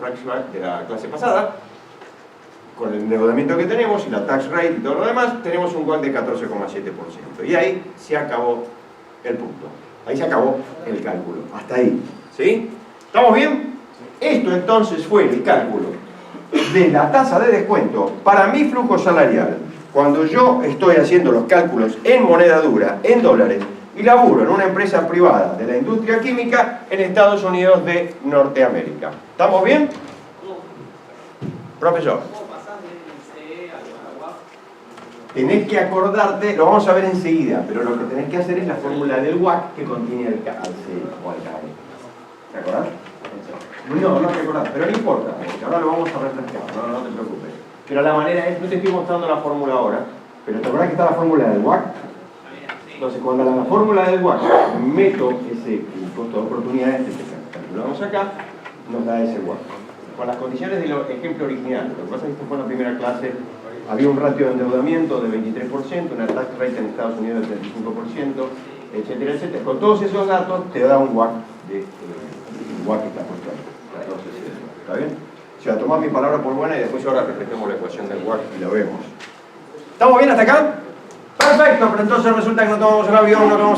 flashback de la clase pasada, con el endeudamiento que tenemos y la tax rate y todo lo demás, tenemos un WACC de 14,7%. Y ahí se acabó el punto. Ahí se acabó el cálculo. Hasta ahí. ¿Sí? ¿Estamos bien? Esto entonces fue el cálculo de la tasa de descuento para mi flujo salarial cuando yo estoy haciendo los cálculos en moneda dura, en dólares, y laburo en una empresa privada de la industria química en Estados Unidos de Norteamérica. ¿Estamos bien? Profesor. Tenés que acordarte, lo vamos a ver enseguida, pero lo que tenés que hacer es la fórmula del WACC que contiene el CAC o el CAE. ¿Te acordás? No te acordás, pero no importa, porque ahora lo vamos a refrescar, no te preocupes. Pero la manera es, no te estoy mostrando la fórmula ahora, pero ¿te acordás que está la fórmula del WACC? Entonces, cuando la fórmula del WACC meto ese costo de oportunidad que calculamos acá, nos da ese WACC. Con las condiciones del ejemplo original. Lo que pasa es que esto fue en la primera clase. Había un ratio de endeudamiento de 23%, una tax rate en Estados Unidos del 35%, etcétera, etcétera. Con todos esos datos te da un WACC WACC que está puesto ahí. ¿Está bien? O sea, tomad mi palabra por buena y después ahora reflejemos la ecuación del WACC y la vemos. ¿Estamos bien hasta acá? Perfecto, pero entonces resulta que no tomamos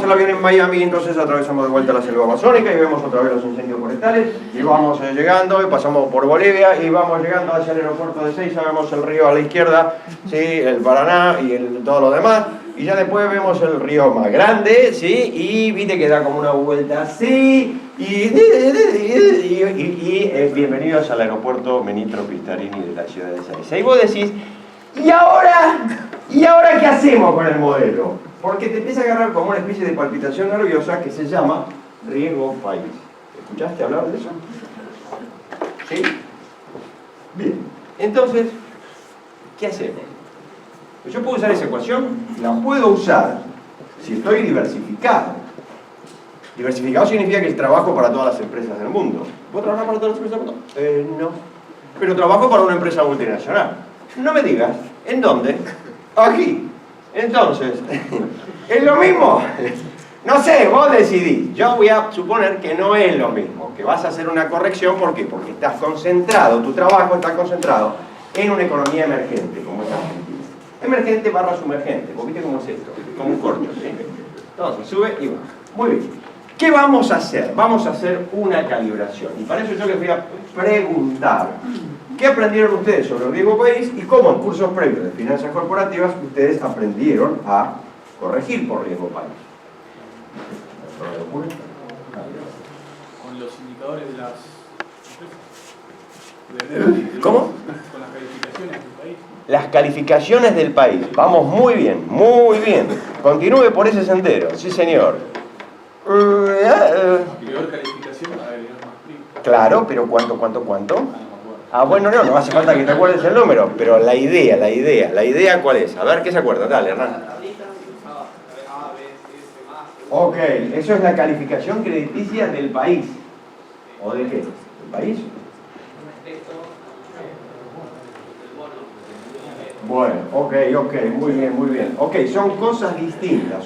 el avión en Miami, entonces atravesamos de vuelta la selva amazónica y vemos otra vez los incendios forestales y vamos llegando y pasamos por Bolivia y vamos llegando hacia el aeropuerto de Seiza, vemos el río a la izquierda, ¿sí? El Paraná y todo lo demás, y ya después vemos el río más grande, ¿sí? Y viste que da como una vuelta así y bienvenidos al aeropuerto Benito Pistarini de la ciudad de Seiza. Y vos decís, ¿y ahora qué hacemos con el modelo? Porque te empieza a agarrar como una especie de palpitación nerviosa que se llama riesgo país. ¿Escuchaste hablar de eso? ¿Sí? Bien. Entonces, ¿qué hacemos? Pues yo puedo usar esa ecuación, la puedo usar si estoy diversificado. Diversificado significa que trabajo para todas las empresas del mundo. ¿Puedo trabajar para todas las empresas del mundo? No. Pero trabajo para una empresa multinacional. No me digas, ¿en dónde? Aquí. Entonces, ¿es lo mismo? No sé, vos decidís. Yo voy a suponer que no es lo mismo, que vas a hacer una corrección. ¿Por qué? Porque estás concentrado, tu trabajo está concentrado en una economía emergente, como es Argentina. Emergente barra sumergente, ¿vos viste cómo es esto? Como un corcho, ¿sí? Entonces, sube y baja. Muy bien. ¿Qué vamos a hacer? Vamos a hacer una calibración. Y para eso yo les voy a preguntar ¿qué aprendieron ustedes sobre el riesgo país y cómo en cursos previos de finanzas corporativas ustedes aprendieron a corregir por riesgo país? Con los indicadores de las... ¿Cómo? Con las calificaciones del país. Las calificaciones del país. Vamos muy bien, muy bien. Continúe por ese sendero. Sí, señor. Peor calificación, a ver, más primo. Claro, pero ¿cuánto? Ah, bueno, no hace falta que te acuerdes el número, pero la idea ¿cuál es? A ver, ¿qué se acuerda? Dale, Hernán. Ok, eso es la calificación crediticia del país. ¿O de qué? ¿Del país? Bueno, ok, muy bien. Ok, son cosas distintas.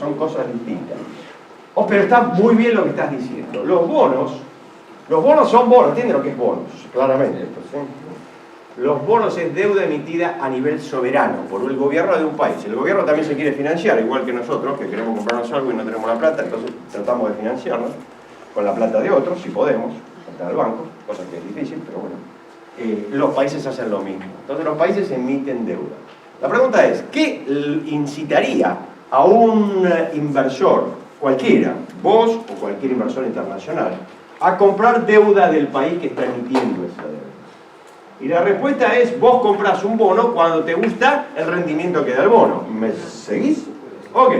Oh, pero está muy bien lo que estás diciendo. Los bonos son bonos, ¿entienden lo que es bonos? Claramente. ¿Sí? Los bonos es deuda emitida a nivel soberano por el gobierno de un país. El gobierno también se quiere financiar, igual que nosotros, que queremos comprarnos algo y no tenemos la plata, entonces tratamos de financiarnos con la plata de otros, si podemos, frente al banco, cosa que es difícil, pero bueno. Los países hacen lo mismo. Entonces los países emiten deuda. La pregunta es, ¿qué incitaría a un inversor, cualquiera, vos o cualquier inversor internacional, a comprar deuda del país que está emitiendo esa deuda? Y la respuesta es, vos compras un bono cuando te gusta el rendimiento que da el bono. ¿Me seguís? Ok.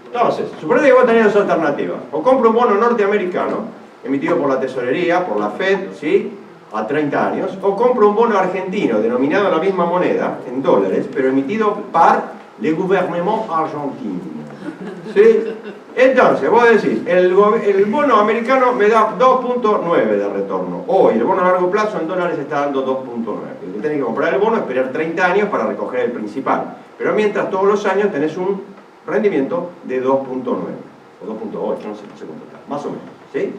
Entonces, suponete que vos tenés dos alternativas. O compro un bono norteamericano, emitido por la tesorería, por la Fed, ¿sí?, a 30 años, o compro un bono argentino, denominado en la misma moneda, en dólares, pero emitido par le gouvernement argentino. ¿Sí? Entonces, vos decís, el bono americano me da 2.9 de retorno. Hoy, el bono a largo plazo en dólares está dando 2.9. Tenés que comprar el bono, esperar 30 años para recoger el principal. Pero mientras, todos los años tenés un rendimiento de 2.9. O 2.8, no sé cuánto está, más o menos. ¿Sí?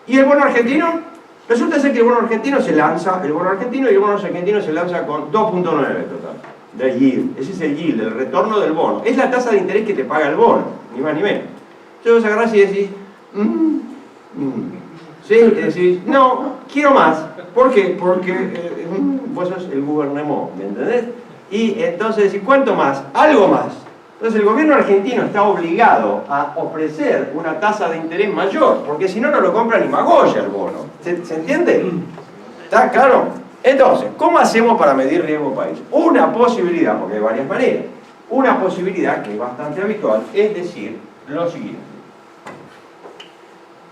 ¿Y el bono argentino? Resulta ser que el bono argentino se lanza, el bono argentino y el bono argentino se lanza con 2.9 total, de yield. Ese es el yield, el retorno del bono. Es la tasa de interés que te paga el bono, ni más ni menos. Entonces vos agarrás y decís, ¿sí? Y decís, no, quiero más. ¿Por qué? Porque vos sos el gouvernement, ¿me entendés? Y entonces decís, ¿cuánto más? Algo más. Entonces el gobierno argentino está obligado a ofrecer una tasa de interés mayor, porque si no, no lo compra ni Magoya el bono. ¿Se entiende? ¿Está claro? Entonces, ¿cómo hacemos para medir riesgo país? Una posibilidad, porque hay varias maneras, una posibilidad que es bastante habitual, es decir lo siguiente.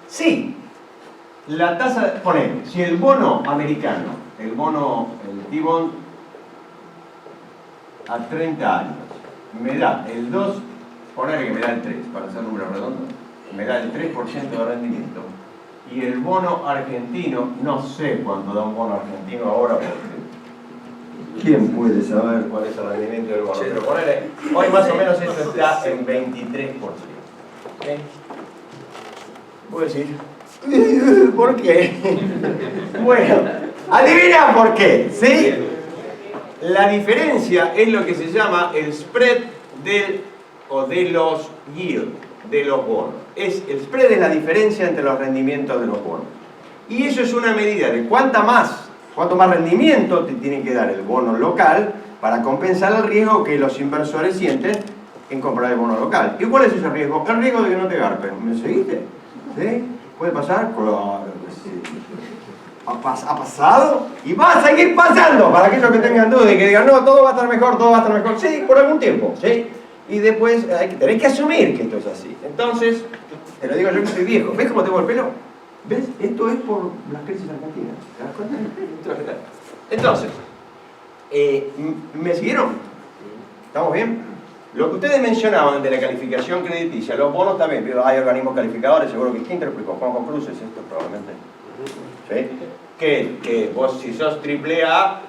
Si la tasa, ponele, si el bono americano, el T-bond a 30 años, me da el 2, ponele que me da el 3, para hacer números redondos, me da el 3% de rendimiento, y el bono argentino, no sé cuánto da un bono argentino ahora, porque ¿quién puede saber cuál es el rendimiento del bono? Pero ponele, hoy más o menos esto está en 23%. ¿Sí? Voy a decir, ¿por qué? Bueno, adivina por qué, ¿sí? La diferencia es lo que se llama el spread de los yield, de los bonos. El spread es la diferencia entre los rendimientos de los bonos. Y eso es una medida de cuánto más rendimiento te tiene que dar el bono local para compensar el riesgo que los inversores sienten en comprar el bono local. ¿Y cuál es ese riesgo? El riesgo de que no te garpen. ¿Me seguiste? ¿Sí? ¿Puede pasar? Claro que sí. Ha pasado y va a seguir pasando, para aquellos que tengan dudas y que digan, no, todo va a estar mejor, todo va a estar mejor. Sí, por algún tiempo, ¿sí? Y después tenés que asumir que esto es así. Entonces, te lo digo yo que soy viejo. ¿Ves cómo tengo el pelo? ¿Ves? Esto es por las crisis argentinas. ¿Te das cuenta? Entonces, ¿me siguieron? ¿Estamos bien? Lo que ustedes mencionaban de la calificación crediticia, los bonos también, pero hay organismos calificadores, seguro que ¿quién te lo explicó? Juanjo Cruz, es esto probablemente. ¿Sí? Que vos si sos AAA,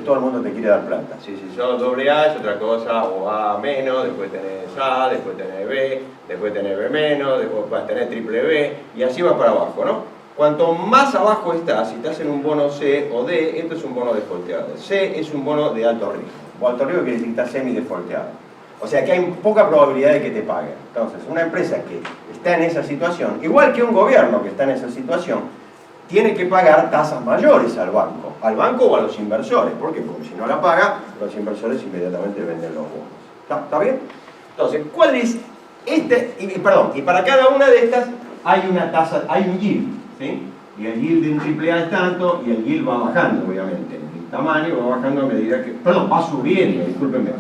todo el mundo te quiere dar plata. Si sos AA es otra cosa, o A menos, después tenés A, después tenés B, después tenés B menos, después vas a tener triple B, y así vas para abajo, ¿no? Cuanto más abajo estás, si estás en un bono C o D, esto es un bono defaulteado. C es un bono de alto riesgo. O alto riesgo quiere decir que está semi-defaulteado. O sea que hay poca probabilidad de que te paguen. Entonces, una empresa que está en esa situación, igual que un gobierno que está en esa situación, tiene que pagar tasas mayores al banco o a los inversores. ¿Por qué? Porque si no la paga, los inversores inmediatamente venden los bonos. ¿Está bien? Entonces, ¿cuál es y para cada una de estas hay una tasa, hay un yield, ¿sí? Y el yield de un AAA es tanto, y el yield va bajando, obviamente. El tamaño va bajando a medida que, va subiendo, discúlpenme,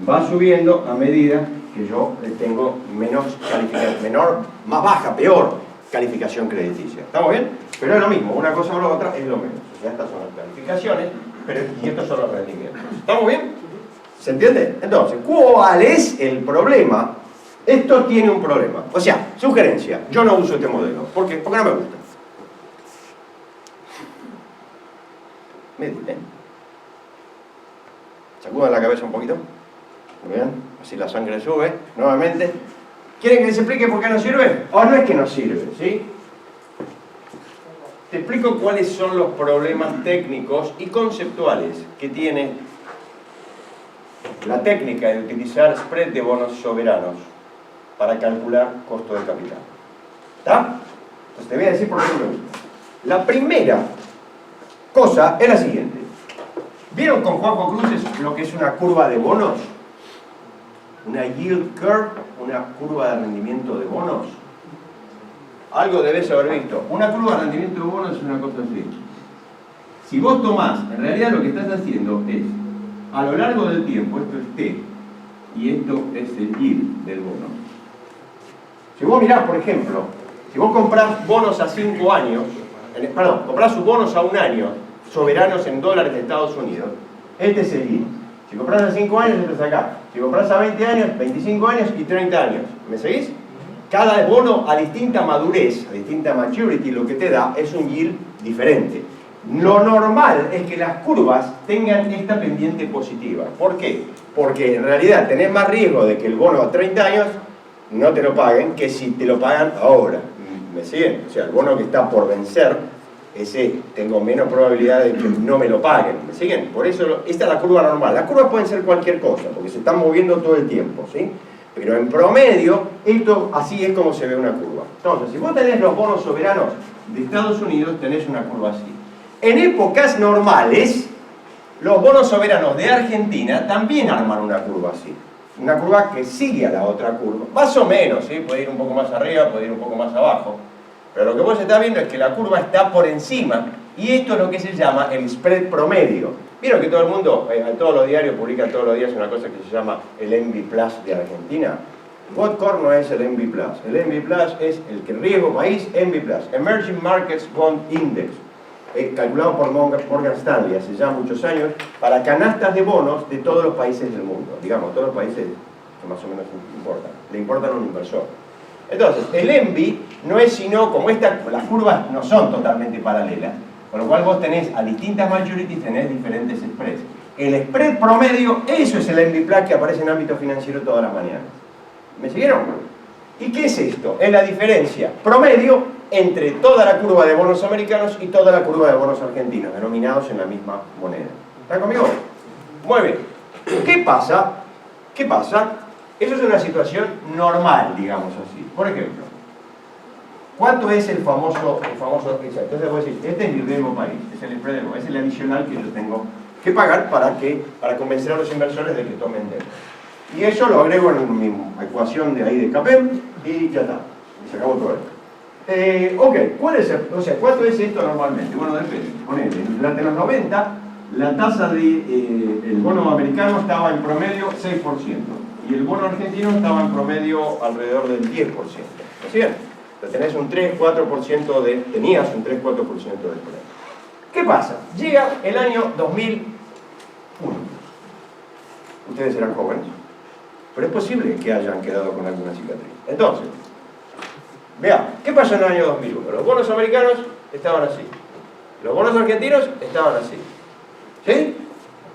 va subiendo a medida que yo tengo menos calificación, más baja, peor calificación crediticia. ¿Estamos bien? Pero es lo mismo, una cosa o la otra es lo mismo. O sea, estas son las calificaciones, y estos son los rendimientos. ¿Estamos bien? ¿Se entiende? Entonces, ¿cuál es el problema? Esto tiene un problema. O sea, sugerencia, yo no uso este modelo. ¿Por qué? Porque no me gusta. Mediten. Sacudan la cabeza un poquito. Muy bien, así la sangre sube. Nuevamente. ¿Quieren que les explique por qué no sirve? O no es que no sirve, ¿sí? Te explico cuáles son los problemas técnicos y conceptuales que tiene la técnica de utilizar spread de bonos soberanos para calcular costo de capital. ¿Está? Entonces te voy a decir por qué no me gusta. La primera cosa es la siguiente. ¿Vieron con Juanjo Cruces lo que es una curva de bonos? Una yield curve, una curva de rendimiento de bonos. Algo debes haber visto. Una curva de rendimiento de bonos es una cosa así. Si vos tomás, en realidad lo que estás haciendo es, a lo largo del tiempo, esto es T, y esto es el yield del bono. Si vos mirás, por ejemplo, si vos comprás bonos a 5 años, comprás sus bonos a 1 año, soberanos en dólares de Estados Unidos, este es el yield. Si compras a 5 años, esto es acá. Si compras a 20 años, 25 años y 30 años. ¿Me seguís? Cada bono a distinta madurez, a distinta maturity, lo que te da es un yield diferente. Lo normal es que las curvas tengan esta pendiente positiva. ¿Por qué? Porque en realidad tenés más riesgo de que el bono a 30 años no te lo paguen que si te lo pagan ahora. ¿Me siguen? O sea, el bono que está por vencer ese tengo menos probabilidad de que no me lo paguen. ¿Me siguen? Por eso, esta es la curva normal. Las curvas pueden ser cualquier cosa, porque se están moviendo todo el tiempo, ¿sí? Pero en promedio, esto así es como se ve una curva. Entonces, si vos tenés los bonos soberanos de Estados Unidos, tenés una curva así. En épocas normales, los bonos soberanos de Argentina también arman una curva así. Una curva que sigue a la otra curva. Más o menos, ¿sí? Puede ir un poco más arriba, puede ir un poco más abajo. Pero lo que vos estás viendo es que la curva está por encima, y esto es lo que se llama el spread promedio. Vieron que todo el mundo, todos los diarios publican todos los días una cosa que se llama el Envy Plus de Argentina. Botcorp no es el Envy Plus. El Envy Plus es el que riesgo país, Envy Plus. Emerging Markets Bond Index. Calculado por Morgan Stanley hace ya muchos años, para canastas de bonos de todos los países del mundo. Digamos, todos los países que más o menos importan. Le importan a un inversor. Entonces, el Envy no es sino, como las curvas no son totalmente paralelas, con lo cual vos tenés a distintas maturities, tenés diferentes spreads. El spread promedio, eso es el Envy Plus que aparece en ámbito financiero todas las mañanas. ¿Me siguieron? ¿Y qué es esto? Es la diferencia promedio entre toda la curva de bonos americanos y toda la curva de bonos argentinos, denominados en la misma moneda. ¿Están conmigo? Muy bien. ¿Qué pasa? ¿Qué pasa? Eso es una situación normal, digamos así. Por ejemplo, ¿cuánto es el famoso entonces voy a decir, este es mi riesgo país, es el spread, es el adicional que yo tengo que pagar para convencer a los inversores de que tomen deuda. Y eso lo agrego en mi ecuación de ahí de CAPEM y ya está. Se acabó todo esto. Ok, ¿cuánto es esto normalmente? Bueno, depende. Ponele, durante los 90, la tasa del bono americano estaba en promedio 6%. Y el bono argentino estaba en promedio alrededor del 10%. ¿No es cierto? Tenías un 3-4% de promedio. ¿Qué pasa? Llega el año 2001. Ustedes eran jóvenes, pero es posible que hayan quedado con alguna cicatriz. Entonces, vean, ¿qué pasó en el año 2001? Los bonos americanos estaban así. Los bonos argentinos estaban así. ¿Sí?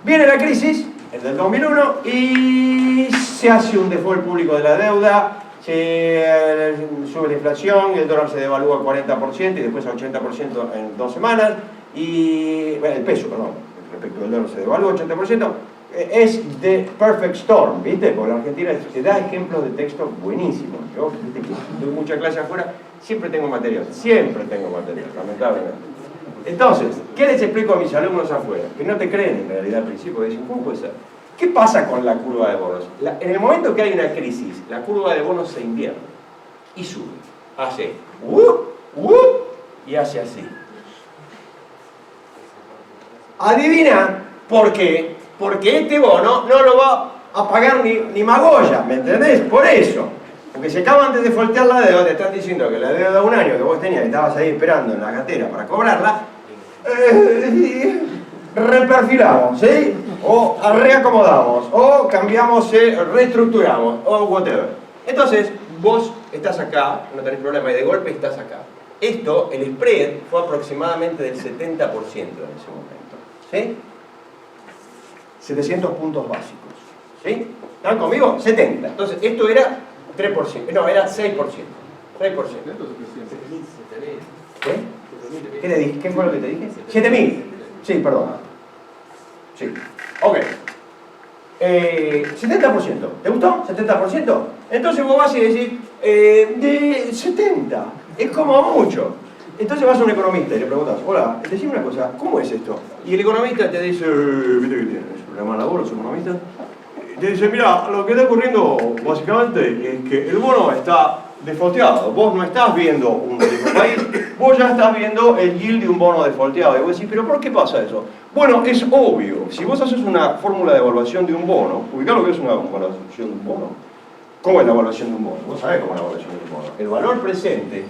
Viene la crisis, el del 2001, y se hace un default público de la deuda, se sube la inflación, y el dólar se devalúa 40% y después a 80% en 2 semanas, y bueno, el peso, perdón, respecto al dólar se devalúa 80%. Es the perfect storm, ¿viste? Porque la Argentina te da ejemplos de texto buenísimos. Yo, ¿viste? Que doy mucha clase afuera, siempre tengo material, lamentablemente. Entonces, ¿qué les explico a mis alumnos afuera? Que no te creen en realidad al principio, dicen, ¿cómo puede ser? ¿Qué pasa con la curva de bonos? En el momento que hay una crisis, la curva de bonos se invierte y sube. Hace y hace así. Adivina por qué. Porque este bono no lo va a pagar ni Magoya, ¿me entendés? Por eso. Porque se acaban de defaultear la deuda, te están diciendo que la deuda de un año que vos tenías, que estabas ahí esperando en la cartera para cobrarla, reperfilamos, ¿sí? O reacomodamos, o cambiamos, reestructuramos, o whatever. Entonces, vos estás acá, no tenés problema, y de golpe estás acá. Esto, el spread, fue aproximadamente del 70% en ese momento, ¿sí? 700 puntos básicos, ¿sí? ¿Están conmigo? 70. Entonces, esto era 3%, no, era 6%. 6%. ¿Qué? ¿Qué le dije? ¿Qué fue lo que te dije? 7.000. Sí, perdón. Sí. Ok. 70%. ¿Te gustó? 70%. Entonces vos vas y decís, de 70. Es como mucho. Entonces vas a un economista y le preguntas, hola, decime una cosa, ¿cómo es esto? Y el economista te dice, ¿viste que tienes problema de labor los economistas? Te dice, mira, lo que está ocurriendo básicamente es que el bono está defaulteado. Vos no estás viendo un riesgo país, vos ya estás viendo el yield de un bono defaulteado. Y vos decís, ¿pero por qué pasa eso? Bueno, es obvio. Si vos haces una fórmula de evaluación de un bono, ubicá lo que es una evaluación de un bono. ¿Cómo es la evaluación de un bono? Vos sabés cómo es la evaluación de un bono. El valor presente,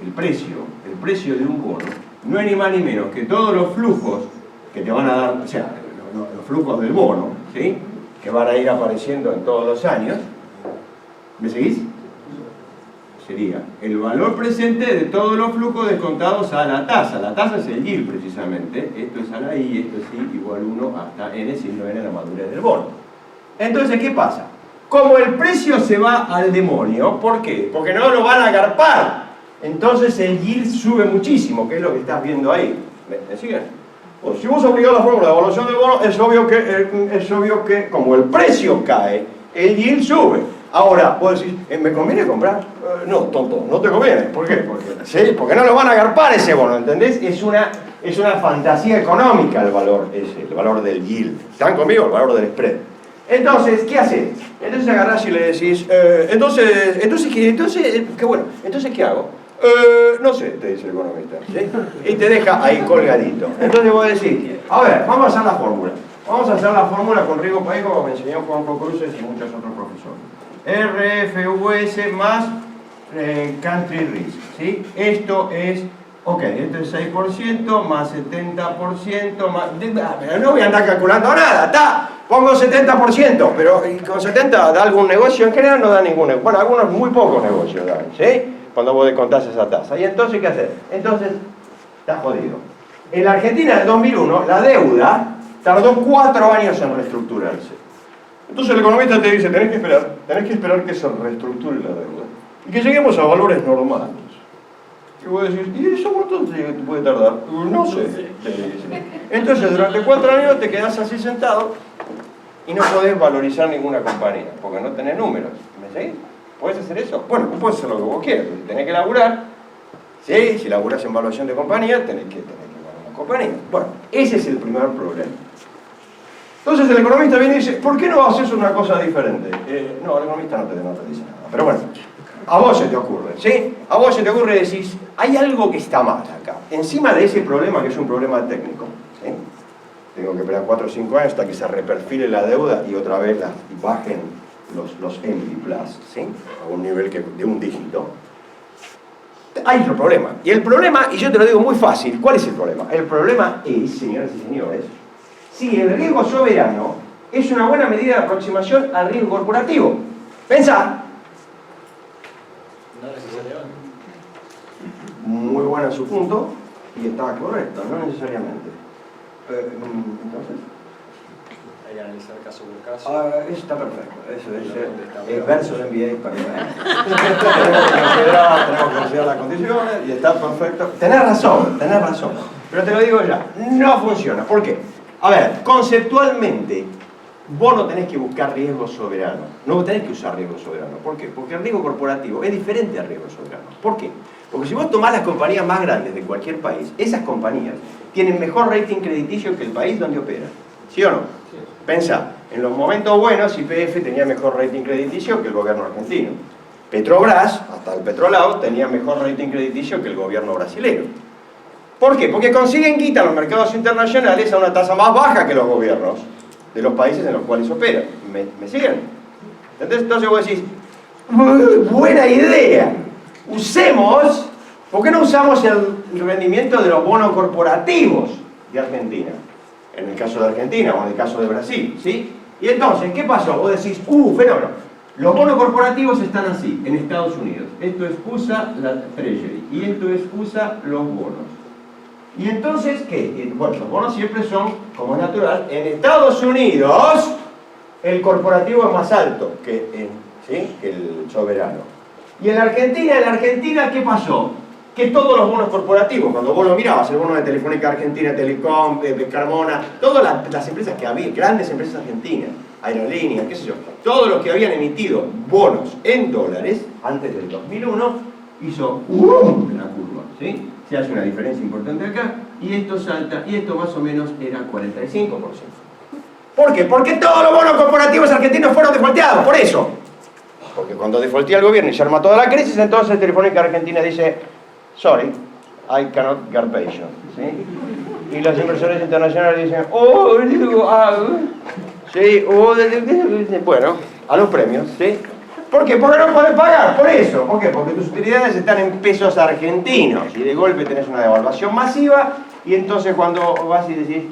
el precio de un bono, no es ni más ni menos que todos los flujos que te van a dar, o sea, los flujos del bono, ¿sí? Que van a ir apareciendo en todos los años. ¿Me seguís? Sería el valor presente de todos los flujos descontados a la tasa. La tasa es el yield precisamente. Esto es a la I, esto es I igual 1 hasta N, siendo N la madurez del bono. Entonces, ¿qué pasa? Como el precio se va al demonio, ¿por qué? Porque no lo van a agarpar. entonces el yield sube muchísimo, que es lo que estás viendo ahí. ¿Me siguen? Pues si vos aplicás la fórmula de evaluación del bono, es obvio que como el precio cae, el yield sube. Ahora, vos decís, ¿me conviene comprar? No, tonto, no te conviene. ¿Por qué? Porque no lo van a agarpar ese bono, ¿entendés? Es una fantasía económica el valor ese, el valor del yield. ¿Están conmigo? El valor del spread. Entonces, ¿qué haces? Entonces agarrás y le decís, qué bueno, entonces ¿qué hago? No sé, te dice el economista, ¿sí? Y te deja ahí colgadito. Entonces vos decís, a ver, vamos a hacer la fórmula. Vamos a hacer la fórmula con riesgo país como me enseñó Juanjo Cruces y muchos otros profesores. RFUS más country risk, ¿sí? Esto es, ok, esto es 6% más 70% más... Pero no voy a andar calculando nada, está... Pongo 70%, pero con 70% da algún negocio, en general no da ningún negocio. Bueno, algunos muy pocos negocios dan, ¿sí? Cuando vos descontás esa tasa. ¿Y entonces qué hacer? Entonces, está jodido. En la Argentina del 2001, la deuda tardó 4 años en reestructurarse. Entonces el economista te dice, tenés que esperar que se reestructure la deuda. Y que lleguemos a valores normales. Y vos decís, ¿y eso cuánto puede tardar? No sé. Entonces, durante 4 años te quedás así sentado y no podés valorizar ninguna compañía, porque no tenés números. ¿Me seguís? ¿Podés hacer eso? Bueno, vos podés hacer lo que vos quieras. Tenés que laburar. ¿Sí? Si laburás en evaluación de compañía, tenés que evaluar una compañía. Bueno, ese es el primer problema. Entonces el economista viene y dice, ¿por qué no haces una cosa diferente? No, el economista no te dice nada. Pero bueno, a vos se te ocurre, ¿sí? A vos se te ocurre y decís, hay algo que está mal acá. Encima de ese problema, que es un problema técnico, ¿sí? Tengo que esperar 4 o 5 años hasta que se reperfile la deuda y otra vez bajen los MB+, ¿sí? A un nivel de un dígito. Hay otro problema. Y el problema, y yo te lo digo muy fácil, ¿cuál es el problema? El problema es, señoras y señores, si el riesgo soberano es una buena medida de aproximación al riesgo corporativo. Pensá. No necesariamente. Muy bueno en su punto, y está correcto, no necesariamente. Entonces... Hay que analizar caso por caso. Eso está perfecto. Eso es verso de MBA para tenemos que considerar las condiciones y está perfecto. Tenés razón. Pero te lo digo ya, no funciona. ¿Por qué? A ver, conceptualmente, vos no tenés que buscar riesgo soberano. No tenés que usar riesgo soberano. ¿Por qué? Porque el riesgo corporativo es diferente al riesgo soberano. ¿Por qué? Porque si vos tomás las compañías más grandes de cualquier país, esas compañías tienen mejor rating crediticio que el país donde operan. ¿Sí o no? Sí. Pensá, en los momentos buenos YPF tenía mejor rating crediticio que el gobierno argentino. Petrobras, hasta el Petrolao, tenía mejor rating crediticio que el gobierno brasileño. ¿Por qué? Porque consiguen guita en los mercados internacionales a una tasa más baja que los gobiernos de los países en los cuales operan. ¿Me siguen? Entonces vos decís, buena idea, usemos, ¿por qué no usamos el rendimiento de los bonos corporativos de Argentina? En el caso de Argentina o en el caso de Brasil, ¿sí? Y entonces, ¿qué pasó? Vos decís, fenómeno. Los bonos corporativos están así, en Estados Unidos. Esto es USA, la Treasury, y esto es USA, los bonos. Y entonces, ¿qué? Bueno, los bonos siempre son, como es natural, en Estados Unidos el corporativo es más alto que el soberano. Y en Argentina, ¿qué pasó? Que todos los bonos corporativos, cuando vos lo mirabas, el bono de Telefónica Argentina, Telecom, Carmona, todas las empresas que había, grandes empresas argentinas, aerolíneas, qué sé yo, todos los que habían emitido bonos en dólares antes del 2001, hizo la curva, ¿sí? Se hace una diferencia importante acá, y esto salta, y esto más o menos era 45%. ¿Por qué? Porque todos los bonos corporativos argentinos fueron defaulteados, por eso. Porque cuando defaultea el gobierno y se arma toda la crisis, entonces Telefónica Argentina dice, sorry, I cannot get patient, ¿sí? Y los inversores internacionales dicen, bueno, a los premios, ¿sí? ¿Por qué? Porque no podés pagar, por eso. ¿Por qué? Porque tus utilidades están en pesos argentinos y de golpe tenés una devaluación masiva y entonces cuando vas y decís,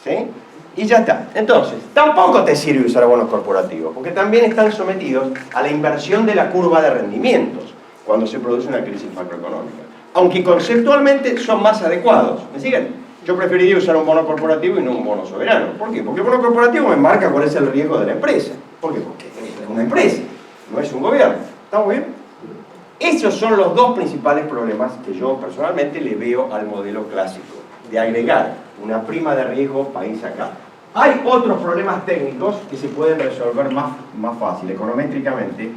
¿sí? Y ya está. Entonces, tampoco te sirve usar bonos corporativos, porque también están sometidos a la inversión de la curva de rendimientos cuando se produce una crisis macroeconómica. Aunque conceptualmente son más adecuados. ¿Me siguen? Yo preferiría usar un bono corporativo y no un bono soberano. ¿Por qué? Porque el bono corporativo me marca cuál es el riesgo de la empresa. ¿Por qué? Porque es una empresa, no es un gobierno. ¿Estamos bien? Esos son los dos principales problemas que yo personalmente le veo al modelo clásico, de agregar una prima de riesgo país acá. Hay otros problemas técnicos que se pueden resolver más fácil, econométricamente.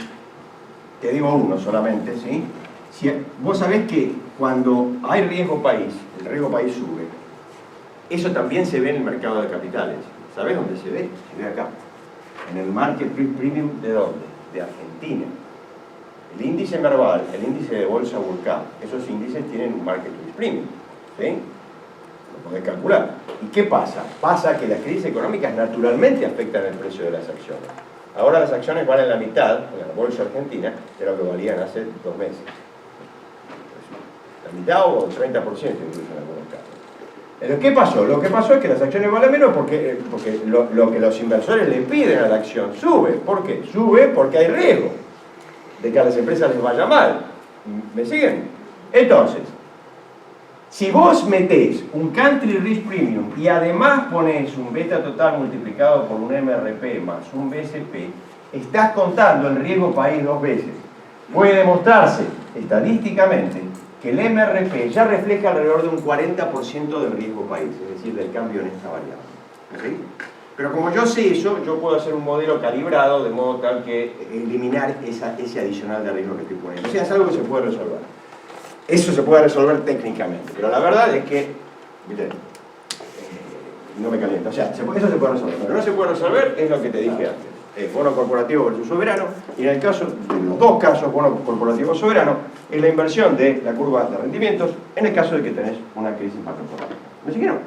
Te digo uno solamente, ¿sí? Si vos sabés que cuando hay riesgo país, el riesgo país sube. Eso también se ve en el mercado de capitales. ¿Sabés dónde se ve? Se ve acá. En el Market Risk Premium, ¿de dónde? De Argentina. El índice Merval, el índice de bolsa Vulcán, esos índices tienen un Market Risk Premium. ¿Sí? Lo podés calcular. ¿Y qué pasa? Pasa que las crisis económicas naturalmente afectan el precio de las acciones. Ahora las acciones valen la mitad, en la bolsa argentina, de lo que valían hace 2 meses. La mitad o el 30% incluso en algunos casos. Pero ¿qué pasó? Lo que pasó es que las acciones valen menos porque lo que los inversores le piden a la acción sube. ¿Por qué? Sube porque hay riesgo de que a las empresas les vaya mal. ¿Me siguen? Entonces, si vos metés un Country Risk Premium y además ponés un beta total multiplicado por un MRP más un BSP, estás contando el riesgo país 2 veces. Puede demostrarse estadísticamente que el MRP ya refleja alrededor de un 40% del riesgo país, es decir, del cambio en esta variable. ¿Sí? Pero como yo sé eso, yo puedo hacer un modelo calibrado de modo tal que eliminar ese adicional de riesgo que estoy poniendo. O sea, es algo que se puede resolver. Eso se puede resolver técnicamente, pero la verdad es que, ¿viste? No me calienta. O sea, eso se puede resolver. Pero no se puede resolver es lo que te dije antes. Bono corporativo versus soberano, y en el caso de los dos casos, bono corporativo soberano, es la inversión de la curva de rendimientos en el caso de que tenés una crisis macroeconómica. ¿Me siguieron?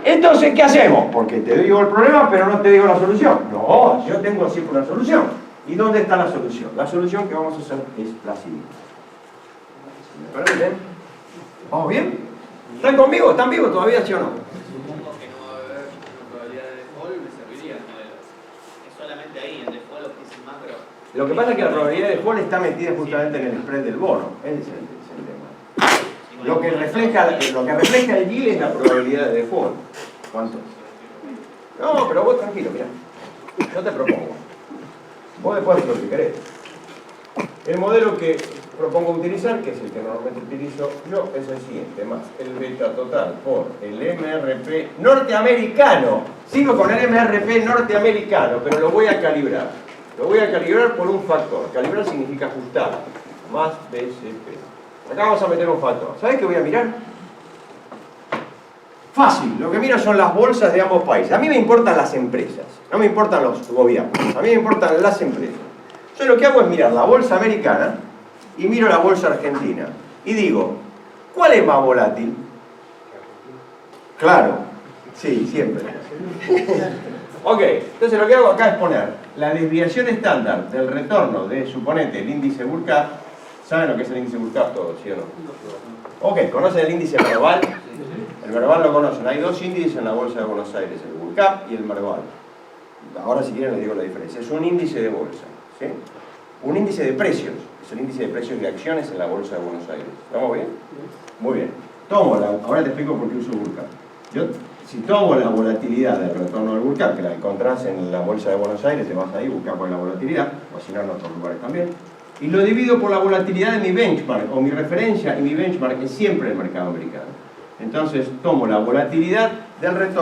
Entonces, ¿qué hacemos? Porque te digo el problema, pero no te digo la solución. No, yo tengo siempre una solución. ¿Y dónde está la solución? La solución que vamos a hacer es la siguiente. ¿Me permiten? ¿Vamos bien? ¿Están conmigo? ¿Están vivos todavía, sí o no? Supongo que no va a haber una probabilidad de default, me serviría el modelo. Es solamente ahí, en default o crisis macro. Lo que pasa es que la probabilidad de default está metida justamente en el spread del bono. Ese es el tema. Lo que refleja el yield es la probabilidad de default. ¿Cuánto? No, pero vos tranquilo, mirá. Yo te propongo. Vos después haces lo que querés. El modelo que propongo utilizar, que es el que normalmente utilizo yo, es el siguiente, más el beta total por el MRP norteamericano. Sigo con el MRP norteamericano, pero lo voy a calibrar. Lo voy a calibrar por un factor. Calibrar significa ajustar. Más BSP. Acá vamos a meter un factor. ¿Sabés qué voy a mirar? Fácil. Lo que miro son las bolsas de ambos países. A mí me importan las empresas. No me importan los gobiernos. A mí me importan las empresas. Yo lo que hago es mirar la bolsa americana y miro la bolsa argentina. Y digo, ¿cuál es más volátil? Claro. Sí, siempre. Ok, entonces lo que hago acá es poner la desviación estándar del retorno de, suponete, el índice Burkhardt. ¿Saben lo que es el índice Burkhardt todos, sí o no? Ok, ¿conocen el índice Merval? El Merval lo conocen. Hay dos índices en la bolsa de Buenos Aires, el Burkhardt y el Merval. Ahora si quieren les digo la diferencia. Es un índice de bolsa, ¿sí? Un índice de precios. Es el índice de precios de acciones en la bolsa de Buenos Aires. ¿Estamos bien? Muy bien. Ahora te explico por qué uso Burkhardt. Si tomo la volatilidad del retorno del Burkhardt, que la encontrás en la bolsa de Buenos Aires, te vas ahí, buscar por la volatilidad, o si no en otros lugares también, y lo divido por la volatilidad de mi benchmark, o mi referencia, y mi benchmark es siempre el mercado americano. Entonces tomo la volatilidad del retorno